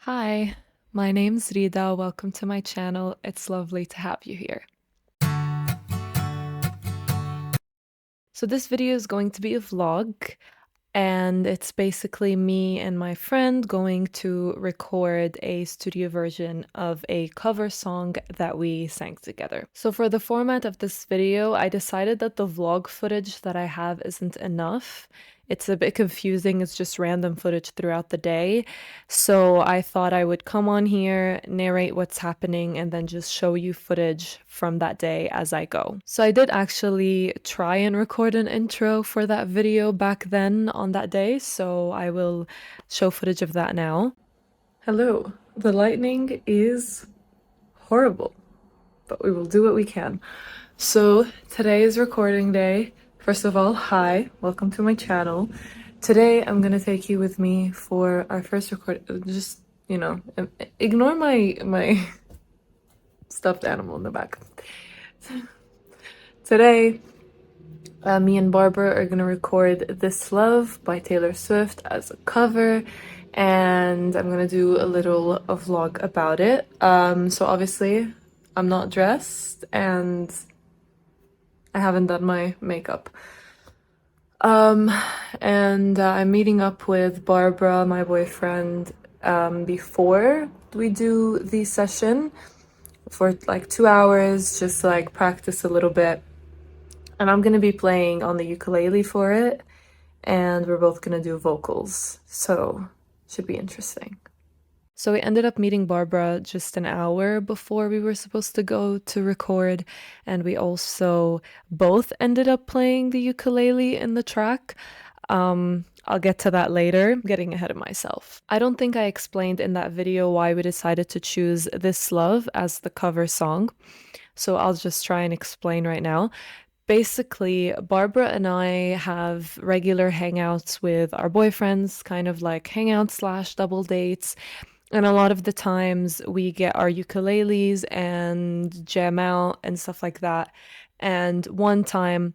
Hi, my name's Reeda. Welcome to my channel. It's lovely to have you here. So this video is going to be a vlog, and it's basically me and my friend going to record a studio version of a cover song that we sang together. So for the format of this video, I decided that the vlog footage that I have isn't enough. It's a bit confusing, it's just random footage throughout the day. So I thought I would come on here, narrate what's happening, and then just show you footage from that day as I go. So I did actually try and record an intro for that video back then on that day, so I will show footage of that now. Hello, the lightning is horrible, but we will do what we can. So today is recording day. First of all, hi, welcome to my channel. Today I'm gonna take you with me for our first record. Just, ignore my stuffed animal in the back. Today, me and Barbara are gonna record This Love by Taylor Swift as a cover, and I'm gonna do a little vlog about it. So obviously I'm not dressed and I haven't done my makeup. And I'm meeting up with Barbara, my boyfriend, before we do the session for like 2 hours, just to like practice a little bit. And I'm gonna be playing on the ukulele for it, and we're both gonna do vocals, so should be interesting. So we ended up meeting Barbara just an hour before we were supposed to go to record, and we also both ended up playing the ukulele in the track. I'll get to that later. I'm getting ahead of myself. I don't think I explained in that video why we decided to choose This Love as the cover song, so I'll just try and explain right now. Basically, Barbara and I have regular hangouts with our boyfriends, kind of like hangouts slash double dates. And a lot of the times we get our ukuleles and jam out and stuff like that. And one time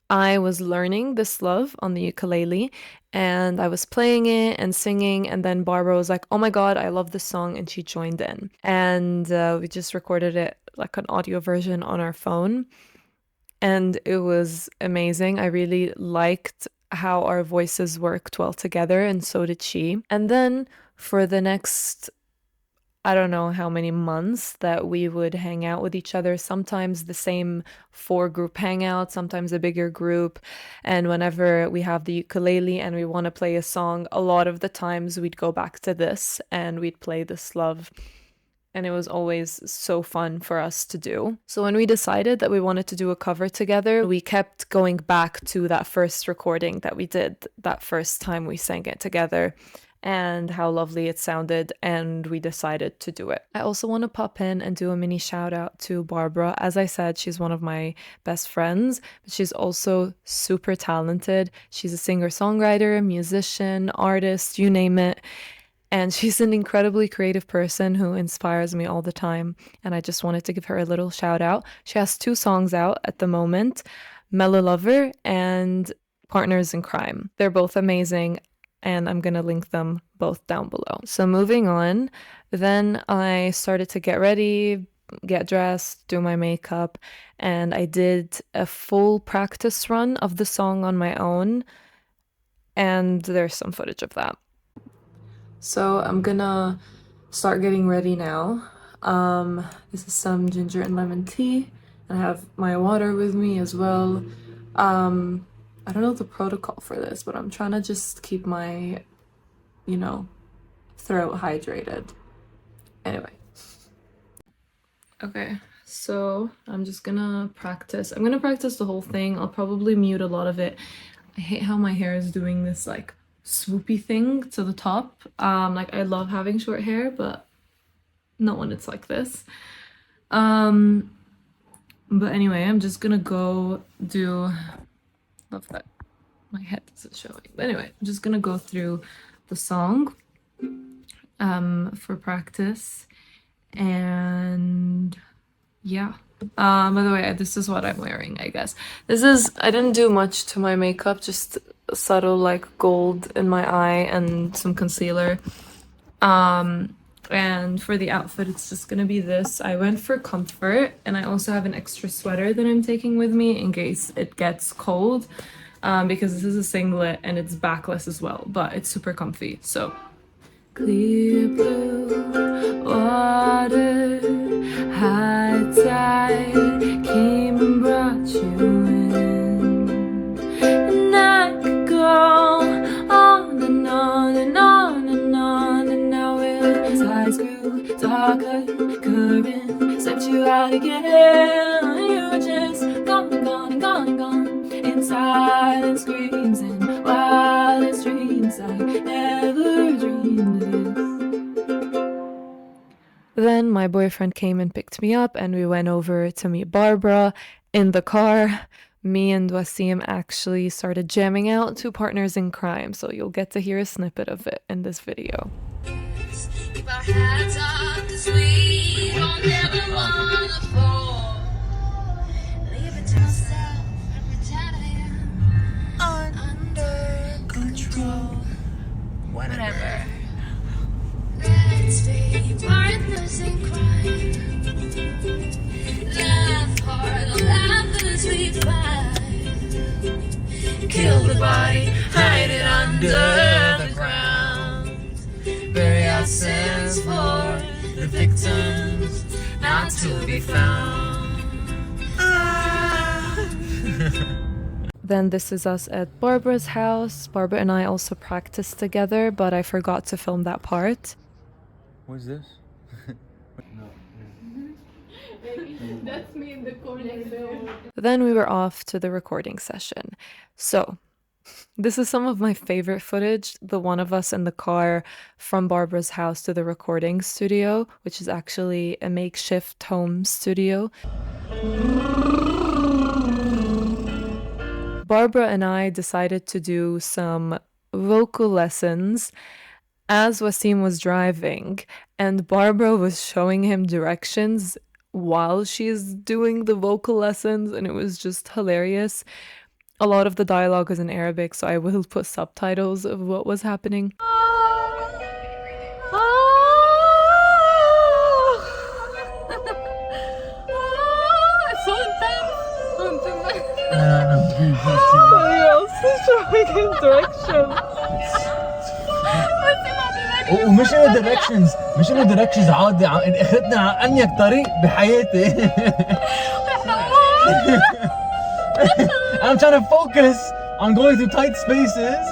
I was learning This Love on the ukulele and I was playing it and singing, and then Barbara was like, "Oh my God, I love this song," and she joined in. And we just recorded it like an audio version on our phone. And it was amazing. I really liked how our voices worked well together, and so did she. And then for the next, I don't know how many months that we would hang out with each other, sometimes the same four group hangout, sometimes a bigger group. And whenever we have the ukulele and we want to play a song, a lot of the times we'd go back to this and we'd play This Love. And it was always so fun for us to do. So when we decided that we wanted to do a cover together, we kept going back to that first recording that we did that first time we sang it together and how lovely it sounded, and we decided to do it. I also want to pop in and do a mini shout out to Barbara. As I said, she's one of my best friends, but she's also super talented. She's a singer-songwriter, musician, artist, you name it. And she's an incredibly creative person who inspires me all the time. And I just wanted to give her a little shout out. She has 2 songs out at the moment, Mellow Lover and Partners in Crime. They're both amazing, and I'm gonna link them both down below. So moving on, then I started to get ready, get dressed, do my makeup, and I did a full practice run of the song on my own. And there's some footage of that. So I'm gonna start getting ready now. This is some ginger and lemon tea. I have my water with me as well. I don't know the protocol for this, but I'm trying to just keep my, throat hydrated. Anyway. Okay, so I'm just gonna practice. I'm gonna practice the whole thing. I'll probably mute a lot of it. I hate how my hair is doing this like swoopy thing to the top. Like I love having short hair, but not when it's like this. But anyway, I'm just gonna go do, love that my head isn't showing. But anyway, I'm just gonna go through the song for practice, and yeah. By the way, this is what I'm wearing, I guess. I didn't do much to my makeup, just subtle like gold in my eye and some concealer. And for the outfit, it's just gonna be this. I went for comfort, and I also have an extra sweater that I'm taking with me in case it gets cold, because this is a singlet and it's backless as well, but it's super comfy. So clear blue water, high tide came and brought you in, and I could go on and on and on and on, and now its eyes grew darker, current swept you out again. You were just gone and gone and gone and gone, in silent screams and wildest dreams. I never dreamed of this. Then my boyfriend came and picked me up, and we went over to meet Barbara in the car. Me and Wasim actually started jamming out to Partners in Crime, so you'll get to hear a snippet of it in this video. If our heads up this we don't never wanna fall. Leave it to myself and pretend I am under control. Whatever. Let's be partners in crime. Laugh hard, laugh as we fight. Kill the body, hide it under the ground. Bury our sins for the victims not to be found. Then this is us at Barbara's house. Barbara and I also practiced together, but I forgot to film that part. What's this? That's me in the corner. Then we were off to the recording session. So this is some of my favorite footage, the one of us in the car from Barbara's house to the recording studio, which is actually a makeshift home studio. Barbara and I decided to do some vocal lessons as Wasim was driving, and Barbara was showing him directions while she's doing the vocal lessons, and it was just hilarious. A lot of the dialogue is in Arabic, so I will put subtitles of what was happening. ومش انه دايركشنز مش انه دايركشنز عادي اخذتنا على انيك طريق بحياتي. I'm trying to focus on going through tight spaces.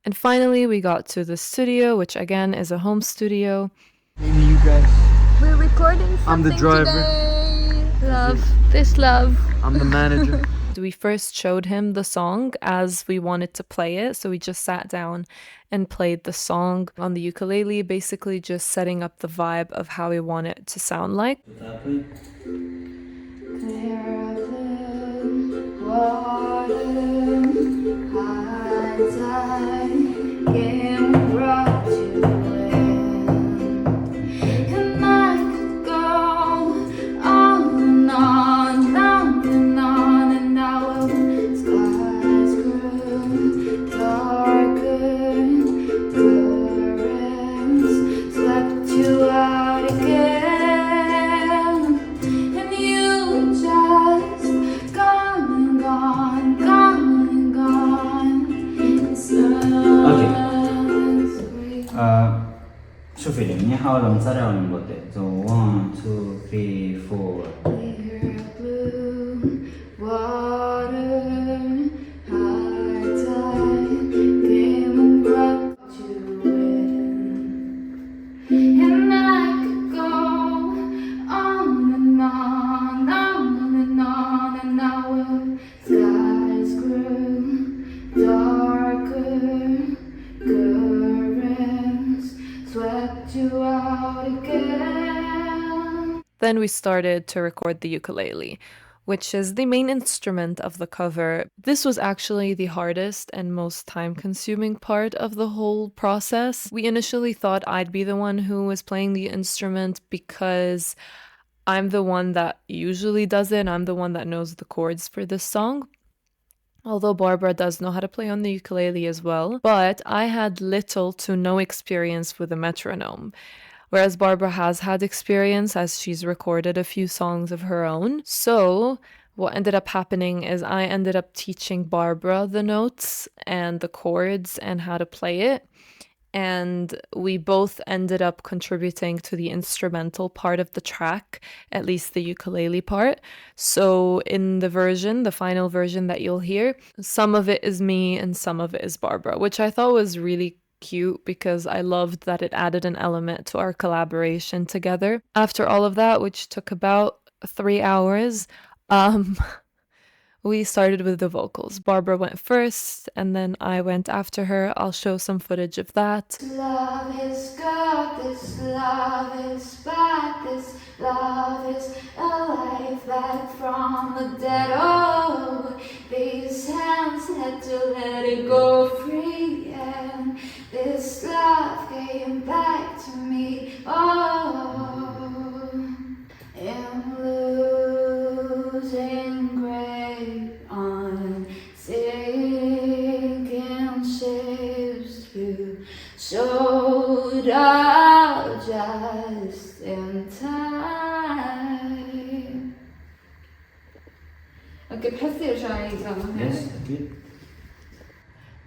And finally we got to the studio, which again is a home studio. Maybe you guys. We're recording something I'm the driver. Today. Love. This love. I'm the manager. We first showed him the song as we wanted to play it, so we just sat down and played the song on the ukulele, basically just setting up the vibe of how we want it to sound like. شوفي لي نحاول نسرع ونبطئ. So 1 2 3 Then we started to record the ukulele, which is the main instrument of the cover. This was actually the hardest and most time-consuming part of the whole process. We initially thought I'd be the one who was playing the instrument because I'm the one that usually does it. I'm the one that knows the chords for this song. although Barbara does know how to play on the ukulele as well, but I had little to no experience with a metronome. Whereas Barbara has had experience as she's recorded a few songs of her own. So what ended up happening is I ended up teaching Barbara the notes and the chords and how to play it. And we both ended up contributing to the instrumental part of the track, at least the ukulele part. So in the final version that you'll hear, some of it is me and some of it is Barbara, which I thought was really cute because I loved that it added an element to our collaboration together. After all of that, which took about 3 hours, we started with the vocals. Barbara went first, and then I went after her. I'll show some footage of that. Love is good, this love is bad, this love is alive, back from the dead. Oh, these hands had to let it go free, and this love came back to me. Oh, I'm losing grip on sinking ships. You showed up just in time. Okay, بحسي ارجعي زمان. Yes, أكيد.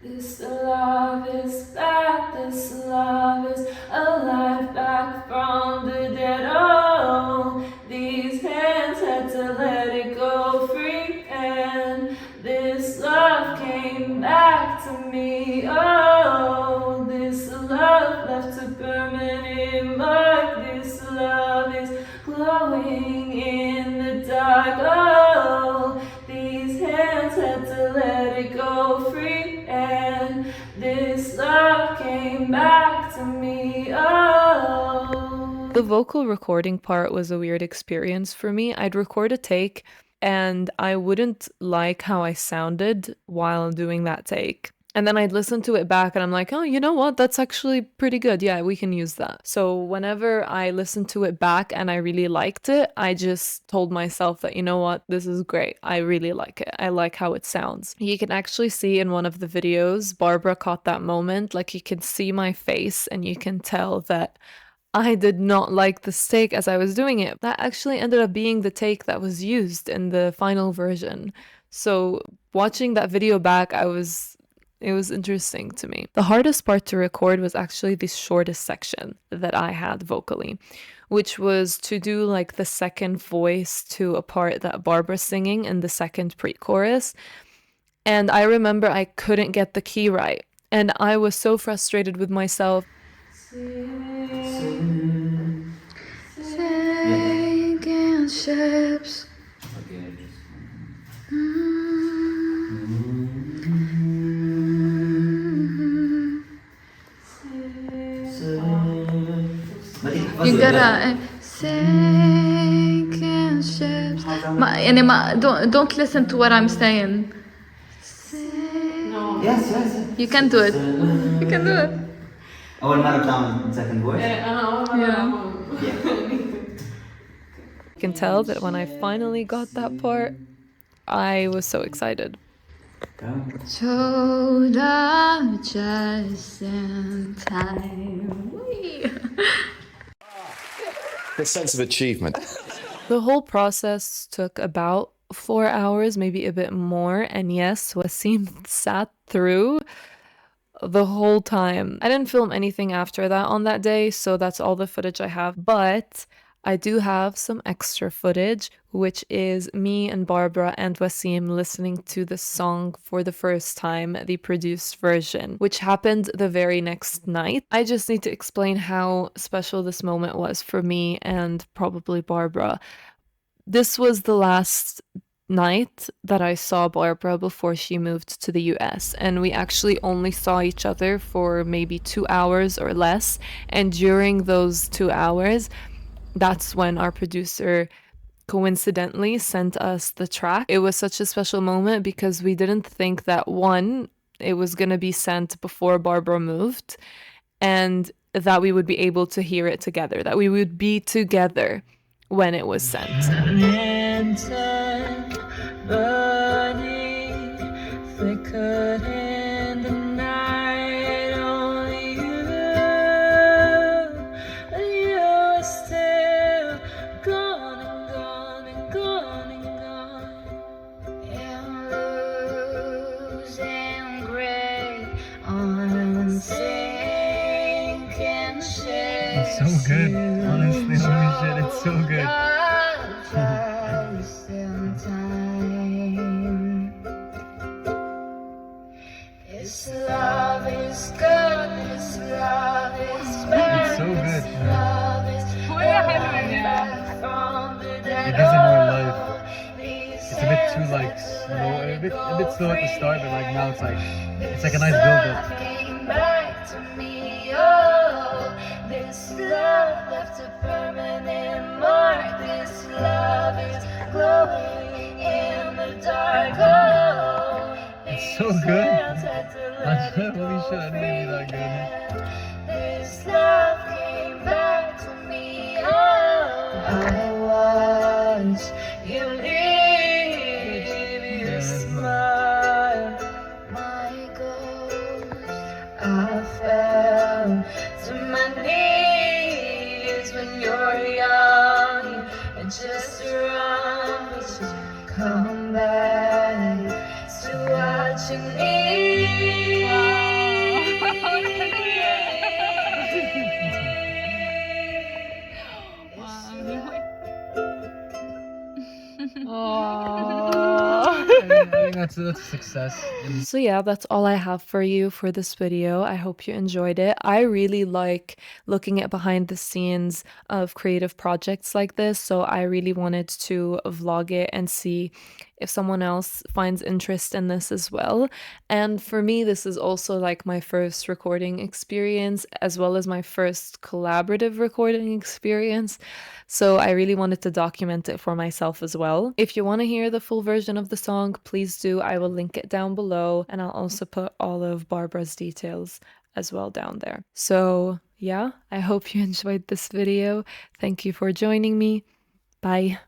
This love is back, this love is alive, back from the dead. Oh, these hands had to let it go free, and this love came back to me. Oh, this love left a permanent mark. This love is glowing in the dark. Oh, these hands had to let it go free, and this love came back to me. Oh. The vocal recording part was a weird experience for me. I'd record a take and I wouldn't like how I sounded while doing that take. And then I'd listen to it back and I'm like, oh, you know what? That's actually pretty good. Yeah, we can use that. So whenever I listened to it back and I really liked it, I just told myself that, you know what? This is great. I really like it. I like how it sounds. You can actually see in one of the videos, Barbara caught that moment. Like you can see my face and you can tell that I did not like the take as I was doing it. That actually ended up being the take that was used in the final version. So watching that video back, it was interesting to me. The hardest part to record was actually the shortest section that I had vocally, which was to do like the second voice to a part that Barbara's singing in the second pre-chorus. And I remember I couldn't get the key right. And I was so frustrated with myself. Sinking ships. Okay, just You gotta sinking ships. Don't listen to what I'm saying. Yes. You can do it. You can do it. أول مرة بتعمل second voice. Yeah. You can tell that when I finally got that part, I was so excited. Go. Showed up just in time. Whee! The sense of achievement. The whole process took about 4 hours, maybe a bit more. And yes, Wasim sat through the whole time. I didn't film anything after that on that day, so that's all the footage I have. But I do have some extra footage, which is me and Barbara and Wasim listening to the song for the first time, the produced version, which happened the very next night. I just need to explain how special this moment was for me and probably Barbara. This was the last night that I saw Barbara before she moved to the US, and we actually only saw each other for maybe 2 hours or less. And during those 2 hours, that's when our producer coincidentally sent us the track. It was such a special moment because we didn't think that, one, it was going to be sent before Barbara moved, and that we would be able to hear it together, that we would be together when it was sent. Burning It's so good. Honestly, holy shit, it's so good. This love is good, this love is bad. It's so good. Love is from the dead. It gives it more life. It's a bit too like slow, a bit slow at the start, but like now it's like a nice build-up. Came back to me, oh, this love left a permanent mark. This love is glowing in the dark. Oh, It's so good. Holy shit, I didn't be that good. this love came back to me. Oh, I watch you leave your smile, my ghost. I fell to my knees when you're young and just run, but you come back to watching me. I think that's a success. So yeah, that's all I have for you for this video. I hope you enjoyed it. I really like looking at behind the scenes of creative projects like this, so I really wanted to vlog it and see if someone else finds interest in this as well. And for me, this is also like my first recording experience as well as my first collaborative recording experience. So I really wanted to document it for myself as well. If you want to hear the full version of the song, please do. I will link it down below, and I'll also put all of Barbara's details as well down there. So yeah, I hope you enjoyed this video. Thank you for joining me. Bye.